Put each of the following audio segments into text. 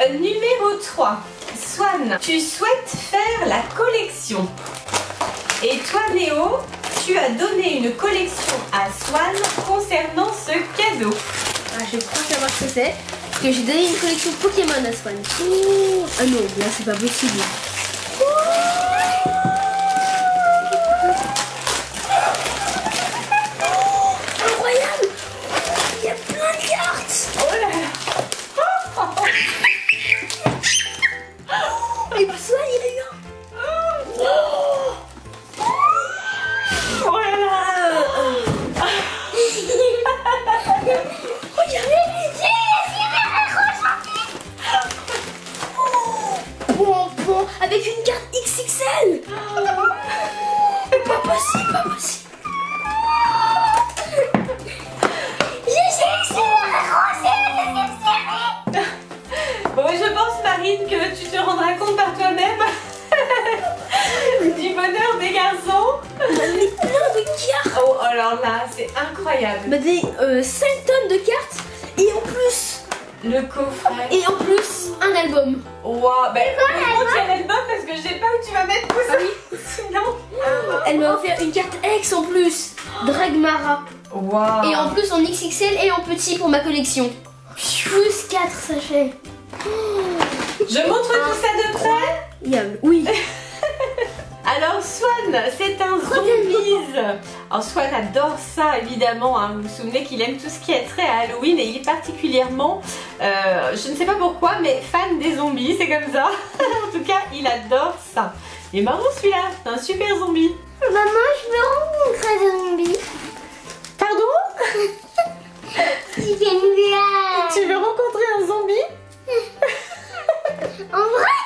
numéro 3. Swan, tu souhaites faire la collection. Et toi Néo, tu as donné une collection à Swan concernant ce cadeau. Ah, je crois savoir ce que c'est. Parce que j'ai donné une collection Pokémon à Swan. Oh. Ah non, là c'est pas possible. Incroyable! Il y a plein de cartes! Oh là là. Et Swan il a eu un! Oh là là. Regardez! Bon, avec une carte XXL! Pas possible, pas possible! Bon, je pense Marine que tu te rendras compte par toi-même du bonheur des garçons. On a mis plein de cartes! Oh, alors là, c'est incroyable. On a des 5 tonnes de cartes et en plus un album. Waouh, ben heureusement qu'il y a l'album parce que je sais pas où tu vas mettre tout ça. Sinon. Elle m'a offert une carte X en plus, Dragmara. Waouh. Et en plus en XXL et en petit pour ma collection. Plus 4 sachets. Je montre tout ça de près. Oui. Alors Swan, c'est un zombies. Alors Swan adore ça évidemment, hein. Vous vous souvenez qu'il aime tout ce qui est trait à Halloween et il est particulièrement, je ne sais pas pourquoi, mais fan des zombies, c'est comme ça. En tout cas, il adore ça. Il est marrant celui-là, c'est un super zombie. Maman, je veux rencontrer des zombies. Pardon? Tu fais une blague. Tu veux rencontrer un zombie? En vrai?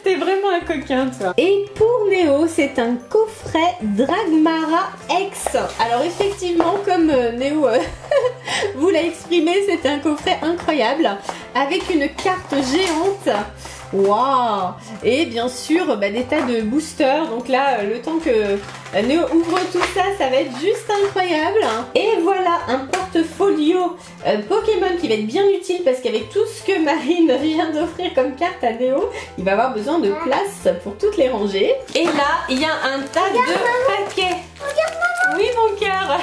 T'es vraiment un coquin toi. Et pour Néo, c'est un coffret Dragmara X. Alors effectivement, comme Néo vous l'a exprimé, c'est un coffret incroyable avec une carte géante. Waouh! Et bien sûr des tas de boosters. Donc là, le temps que Néo ouvre tout ça, ça va être juste incroyable. Et voilà un portfolio Pokémon qui va être bien utile parce qu'avec tout ce que Marine vient d'offrir comme carte à Néo, il va avoir besoin de place pour toutes les ranger. Et là, il y a un tas de paquets. Regarde, maman. Oui, mon cœur.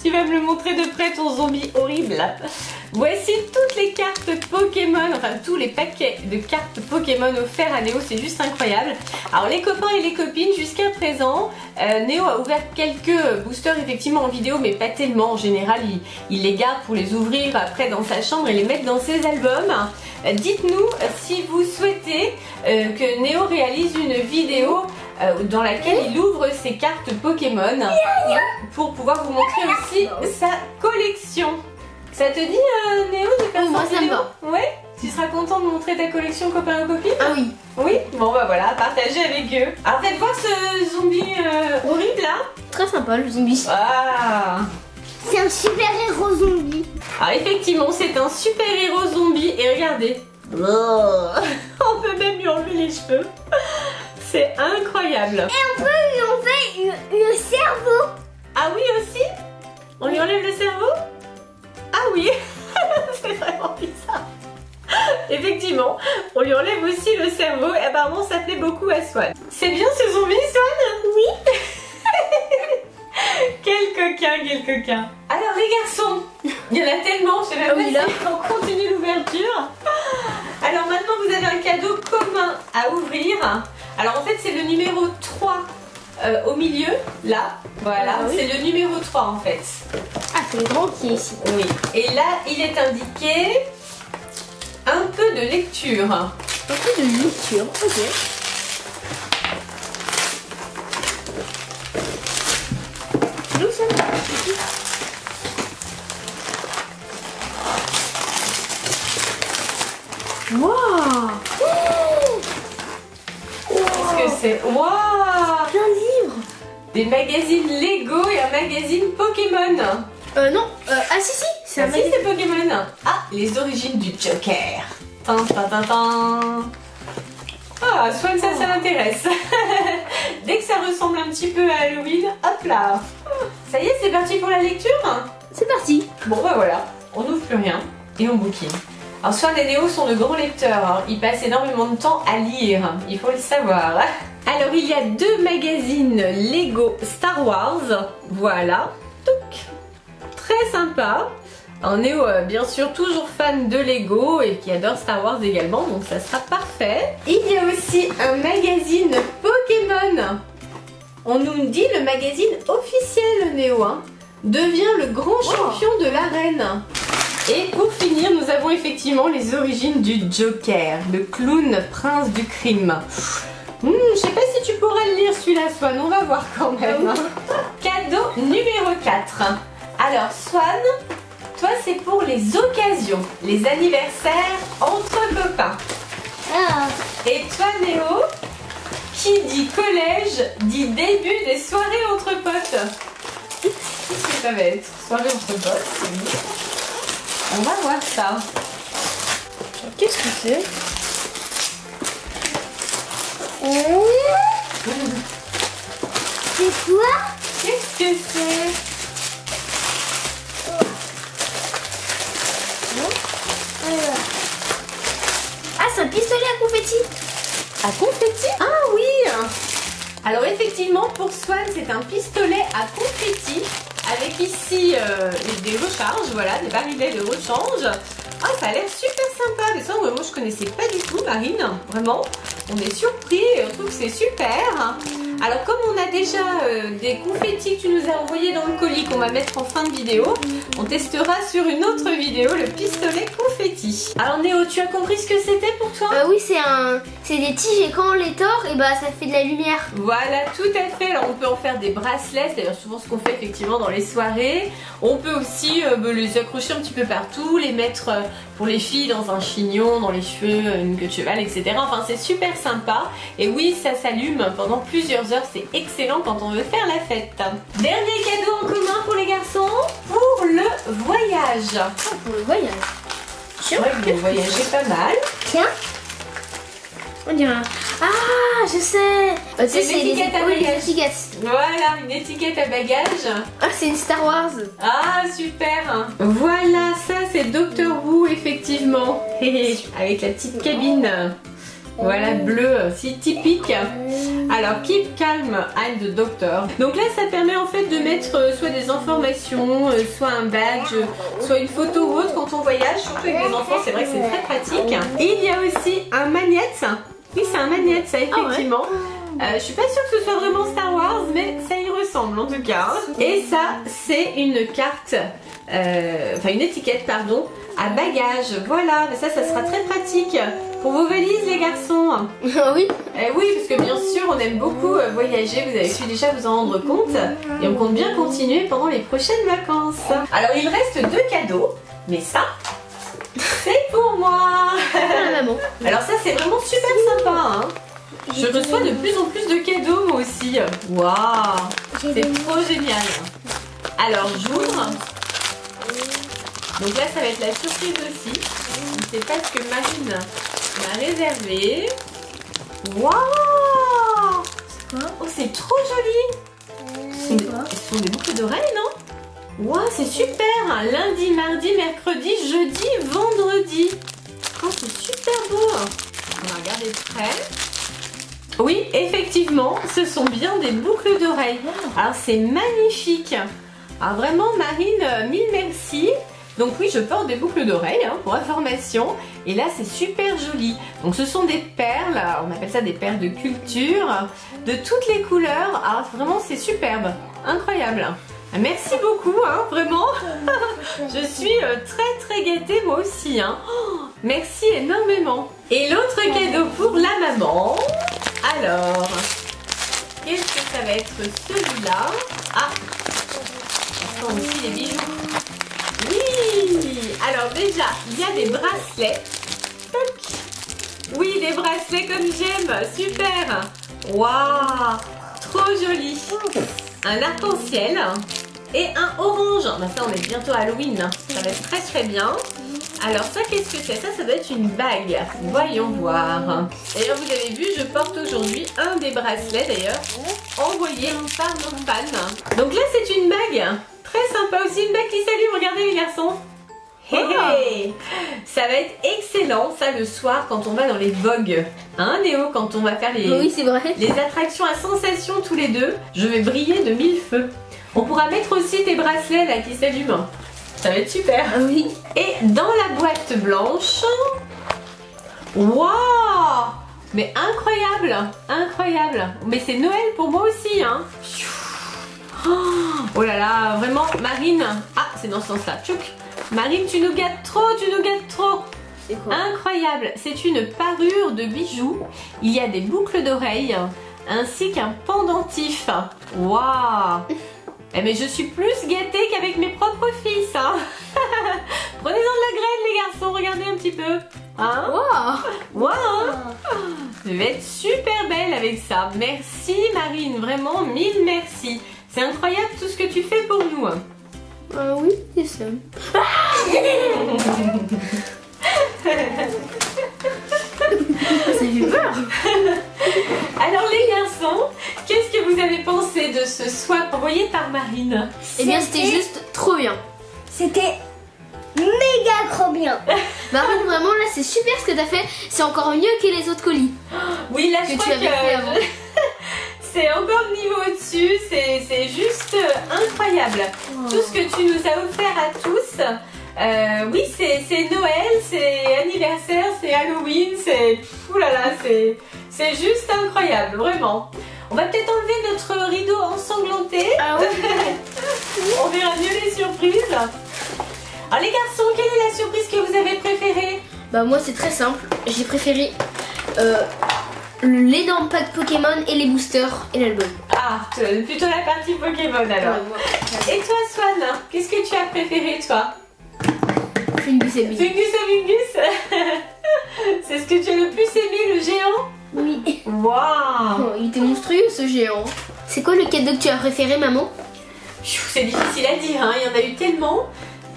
Tu vas me le montrer de près, ton zombie horrible. Voici toutes les cartes Pokémon, enfin tous les paquets de cartes Pokémon offerts à Néo, c'est juste incroyable. Alors les copains et les copines, jusqu'à présent, Néo a ouvert quelques boosters effectivement en vidéo, mais pas tellement. En général, il les garde pour les ouvrir après dans sa chambre et les mettre dans ses albums. Dites-nous si vous souhaitez que Néo réalise une vidéo dans laquelle il ouvre ses cartes Pokémon pour pouvoir vous montrer aussi sa collection. Ça te dit Néo de faire Moi cette ça me vidéo? va. Ouais. Tu seras content de montrer ta collection copains et copines? Ah oui. Oui. Bon bah voilà, partagez avec eux. Alors faites voir ce zombie horrible là. Très sympa le zombie. Ah. C'est un super héros zombie. Alors effectivement, c'est un super héros zombie et regardez. On peut même lui enlever les cheveux. C'est incroyable. Et on peut lui enlever le cerveau. Ah oui aussi? On lui enlève le cerveau? Ah oui. C'est vraiment bizarre. Effectivement, on lui enlève aussi le cerveau et apparemment ça plaît beaucoup à Swan. C'est bien ce zombie, Swan? Oui. Quel coquin, quel coquin. Alors les garçons, il y en a tellement, je sais même pas si on continue l'ouverture. Alors maintenant vous avez un cadeau commun à ouvrir. Alors en fait c'est le numéro 3 au milieu, là. Voilà, oui. c'est le numéro 3 en fait. Ah, c'est le grand qui est ici. Oui. Et là il est indiqué un peu de lecture. Un peu de lecture, ok. D'où ça va? Waouh! Qu'est-ce que c'est? Waouh! Plein de livres. Des magazines Lego et un magazine Pokémon. Non. Ah si, c'est Ah un si, magazine. c'est Pokémon. Ah, les origines du Joker. Tan, tan, tan, tan. Ah, Swan, ça m'intéresse. Dès que ça ressemble un petit peu à Halloween, hop là. Ça y est, c'est parti pour la lecture? C'est parti. Bon bah voilà, on n'ouvre plus rien et on bouquine. Alors Swan et Néo sont de grands lecteurs, hein. Ils passent énormément de temps à lire, il faut le savoir. Alors il y a 2 magazines Lego Star Wars, voilà, touc. Très sympa. Alors Néo, bien sûr, toujours fan de Lego et qui adore Star Wars également, donc ça sera parfait. Il y a aussi un magazine Pokémon. On nous dit le magazine officiel, Néo, hein, devient le grand champion de l'arène. Et pour finir, nous avons effectivement les origines du Joker, le clown prince du crime. Je sais pas si tu pourras le lire celui-là, Swan, on va voir quand même. Cadeau numéro 4. Alors Swan, toi c'est pour les occasions, les anniversaires entre copains. Et toi Néo, qui dit collège, dit début des soirées entre potes. Qu'est-ce que ça va être? Soirée entre potes, c'est bien. On va voir ça. Qu'est-ce que c'est? C'est quoi? Qu'est-ce que c'est? Ah, c'est un pistolet à confetti. À confetti? Ah oui! Alors effectivement, pour Swan, c'est un pistolet à confetti avec ici des recharges, voilà, des barilets de rechange. Ah, ça a l'air super sympa. Mais ça, moi, je connaissais pas du tout, Marine. Vraiment, on est surpris. On trouve que c'est super. Alors, comme on a déjà des confettis que tu nous as envoyés dans le colis qu'on va mettre en fin de vidéo, on testera sur une autre vidéo le pistolet confetti. Alors, Néo, tu as compris ce que c'était pour toi? Oui, c'est des tiges et quand on les tord, et bah ça fait de la lumière. Voilà, tout à fait. Alors, on peut en faire des bracelets, c'est d'ailleurs souvent ce qu'on fait effectivement dans les soirées. On peut aussi les accrocher un petit peu partout, les mettre pour les filles dans un chignon, dans les cheveux, une queue de cheval, etc. Enfin, c'est super sympa. Et oui, ça s'allume pendant plusieurs heures. C'est excellent quand on veut faire la fête. Dernier cadeau en commun pour les garçons, pour le voyage. Ah, pour le voyage. C'est vrai que vous voyagez pas mal. Tiens. On dirait. Ah, je sais. C'est une étiquette à bagages. étiquettes. Voilà, une étiquette à bagages. Ah, c'est une Star Wars. Ah, super. Voilà, ça c'est Doctor Who, effectivement. Avec la petite cabine. Voilà, bleu, si typique. Alors, keep calm, I'm the doctor. Donc là, ça permet en fait de mettre soit des informations, soit un badge, soit une photo ou autre quand on voyage. Surtout avec les enfants, c'est vrai que c'est très pratique. Et il y a aussi un magnète. Oui, c'est un magnète, ça, effectivement. Je suis pas sûre que ce soit vraiment Star Wars, mais ça y ressemble en tout cas. Et ça, c'est une carte, enfin une étiquette, pardon, à bagages. Voilà, mais ça sera très pratique pour vos valises, les garçons. Oui. Oui, parce que bien sûr, on aime beaucoup voyager. Vous avez pu déjà vous en rendre compte. Et on compte bien continuer pendant les prochaines vacances. Alors, il reste 2 cadeaux, mais ça, c'est pour moi. La maman. Alors ça, c'est vraiment super sympa, hein. Je reçois de plus en plus de cadeaux, moi aussi. Waouh, c'est trop génial. Alors, j'ouvre. Donc là, ça va être la surprise aussi. Je ne sais pas ce que Marine m'a réservé. Waouh! C'est quoi? Oh, c'est trop joli! Ce sont des boucles d'oreilles, non? Waouh, c'est super! Lundi, mardi, mercredi, jeudi, vendredi. Oh, c'est super beau! On va regarder de près. Oui, effectivement, ce sont bien des boucles d'oreilles. Alors, c'est magnifique. Alors, vraiment, Marine, mille merci. Donc oui, je porte des boucles d'oreilles, hein, pour information. Et là, c'est super joli. Donc ce sont des perles, on appelle ça des perles de culture, de toutes les couleurs. Alors vraiment, c'est superbe, incroyable. Merci beaucoup, hein, vraiment. Je suis très gâtée moi aussi. Hein. Oh, merci énormément. Et l'autre cadeau pour la maman. Alors, qu'est-ce que ça va être celui-là? Ah, ce sont aussi des bijoux. Oui! Alors déjà, il y a des bracelets. Toc. Oui, des bracelets comme j'aime. Super! Waouh! Trop joli. Un arc-en-ciel et un orange. Bah ça, on est bientôt à Halloween. Ça va être très bien. Alors ça, qu'est-ce que c'est? Ça doit être une bague. Voyons voir. D'ailleurs, vous avez vu, je porte aujourd'hui un des bracelets d'ailleurs envoyé par nos fans. Donc là, c'est une bague. Très sympa aussi, une bague qui s'allume, regardez les garçons. Hé hé. Ça va être excellent ça le soir quand on va dans les vogues. Hein Néo, quand on va faire Oui, c'est vrai. les attractions à sensations tous les deux, je vais briller de 1000 feux. On pourra mettre aussi tes bracelets là qui s'allument. Ça va être super. Ah oui. Et dans la boîte blanche, waouh! Mais incroyable, incroyable. Mais c'est Noël pour moi aussi, hein. Oh là là, vraiment, Marine. Ah, c'est dans ce sens-là. Tchouk. Marine, tu nous gâtes trop, tu nous gâtes trop. C'est quoi? Incroyable. C'est une parure de bijoux. Il y a des boucles d'oreilles ainsi qu'un pendentif. Waouh! Eh mais je suis plus gâtée qu'avec mes propres fils, hein. Prenez-en de la graine les garçons, regardez un petit peu. Hein? Wow. Wow. Je vais être super belle avec ça. Merci Marine, vraiment mille merci. C'est incroyable tout ce que tu fais pour nous. Oui, c'est ça. Ça fait peur. Alors les garçons, qu'est-ce que vous avez pensé de ce swap envoyé par Marine? Eh bien, c'était juste trop bien. C'était méga trop bien. Marine, vraiment, là, c'est super ce que t'as fait. C'est encore mieux que les autres colis Oui, là je que crois tu avais fait avant. c'est encore le niveau au-dessus, c'est juste incroyable. Oh. Tout ce que tu nous as offert à tous. Oui, c'est Noël, c'est anniversaire, c'est Halloween, c'est... Oulala, c'est juste incroyable, vraiment. On va peut-être enlever notre rideau ensanglanté. Ah oui. On verra mieux les surprises. Alors les garçons, quelle est la surprise que vous avez préférée? Bah, moi, c'est très simple. J'ai préféré les dents pack Pokémon et les boosters et l'album. Ah, plutôt la partie Pokémon alors. Ouais, moi. Et toi Swan, qu'est-ce que tu as préféré toi? Fungus et Bee. Fungus et Fungus. C'est ce que tu as le plus aimé, le géant? Oui. Waouh. Oh, il était monstrueux ce géant. C'est quoi le cadeau que tu as préféré, maman? C'est difficile à dire, hein. Il y en a eu tellement.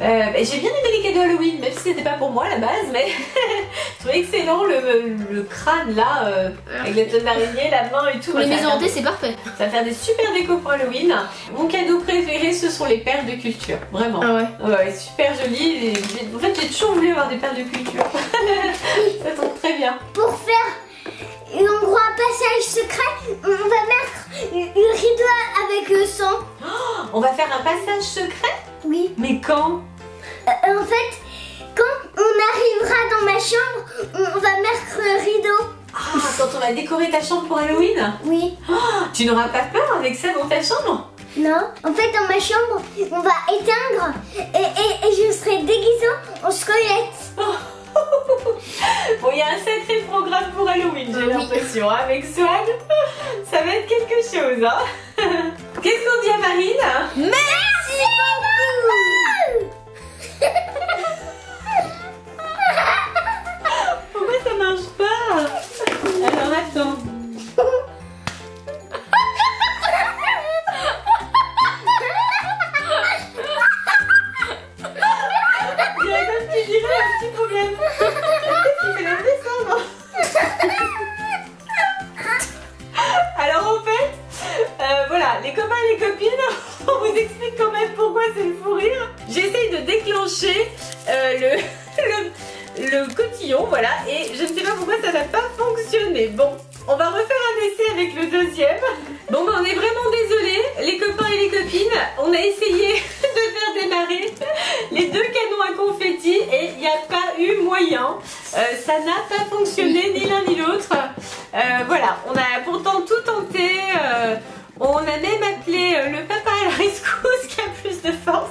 J'ai bien aimé les cadeaux Halloween, même si c'était pas pour moi à la base, mais je trouvais excellent le crâne là, avec la tonne d'araignée, la main et tout. Pour les Ça va maisons faire hantées, c'est parfait. Ça va faire des super décos pour Halloween. Mon cadeau préféré, ce sont les perles de culture. Vraiment. Ah ouais. Ouais, super joli. En fait, j'ai toujours voulu avoir des perles de culture. Ça tombe très bien. Pour faire l'endroit passage secret, on va mettre une rideau avec le sang. On va faire un passage secret? Oui. Mais quand? En fait, quand on arrivera dans ma chambre, on va mettre le rideau. Ah, quand on va décorer ta chambre pour Halloween? Oui. Tu n'auras pas peur avec ça dans ta chambre? Non. En fait, dans ma chambre, on va éteindre et je serai déguisée en squelette. Bon, il y a un sacré programme pour Halloween, j'ai l'impression. Hein, avec Swan, ça va être quelque chose. Hein. Qu'est-ce qu'on dit à Marine? Merci beaucoup. Pourquoi ça marche pas? Alors attends. Il y a comme tu dirais un petit problème. Qu'est-ce qui fait la descendre? Alors en fait, voilà, les copains et les copines, on vous explique quand même pourquoi c'est le fou rire. J'essaye de déclencher le cotillon, voilà, et je ne sais pas pourquoi ça n'a pas fonctionné. Bon, on va refaire un essai avec le deuxième. Bon, ben, on est vraiment désolés, les copains et les copines, on a essayé de faire démarrer les deux canons à confetti et il n'y a pas eu moyen. Ça n'a pas fonctionné ni l'un ni l'autre. Voilà, on a pourtant tout tenté. On a même appelé le papa à la rescousse qui a plus de force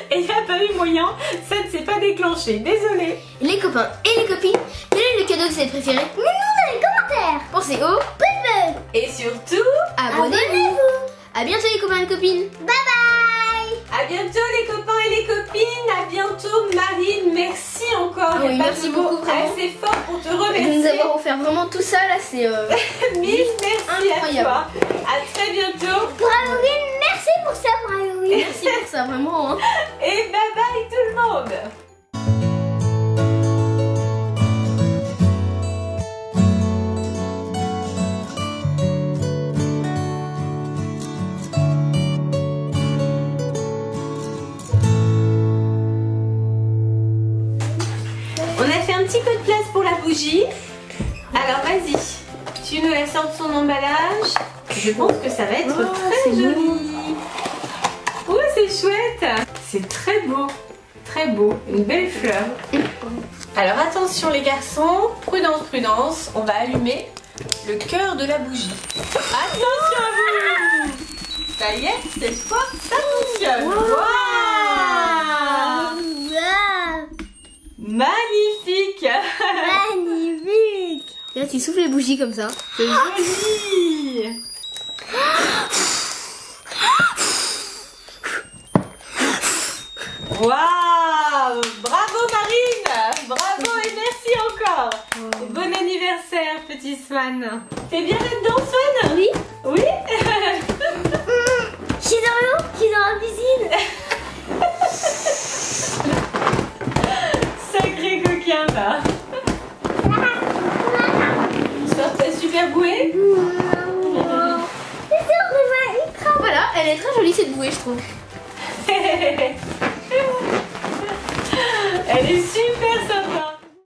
et il n'y a pas eu moyen, ça ne s'est pas déclenché, désolé. Les copains et les copines, quel est le cadeau que vous avez préféré? Mais nous dans les commentaires. Pensez au Pouce bleu. Et surtout, abonnez-vous. À bientôt les copains et les copines. Bye bye. à bientôt les copains et les copines, à bientôt Marine, merci encore. Oui, Il y a pas merci de mots beaucoup, vraiment. assez fort pour te De nous remercier. avoir offert vraiment tout ça là, c'est Mille merci incroyable. à toi. À très bientôt Pour Halloween, merci pour ça pour Halloween. merci pour ça vraiment. Hein. et bye bye tout le monde. un petit peu de place pour la bougie. Alors vas-y, tu nous la sors de son emballage. Je pense que ça va être très joli. Oh, c'est chouette. C'est très beau, une belle fleur. Alors attention les garçons, prudence, prudence, on va allumer le cœur de la bougie. Attention à vous. Ça y est, cette fois, ça fonctionne. Waouh! Magnifique. Magnifique. Et là, tu souffles les bougies comme ça. C'est joli. Waouh! Bravo Marine! Bravo et merci encore! Bon anniversaire petit Swan! T'es bien là-dedans Swan? Oui. Oui? Je suis dans l'eau, je suis dans la piscine. Sacré coquin là! J'espère que t'as super bouée? Voilà, elle est très jolie cette bouée, je trouve. Elle est super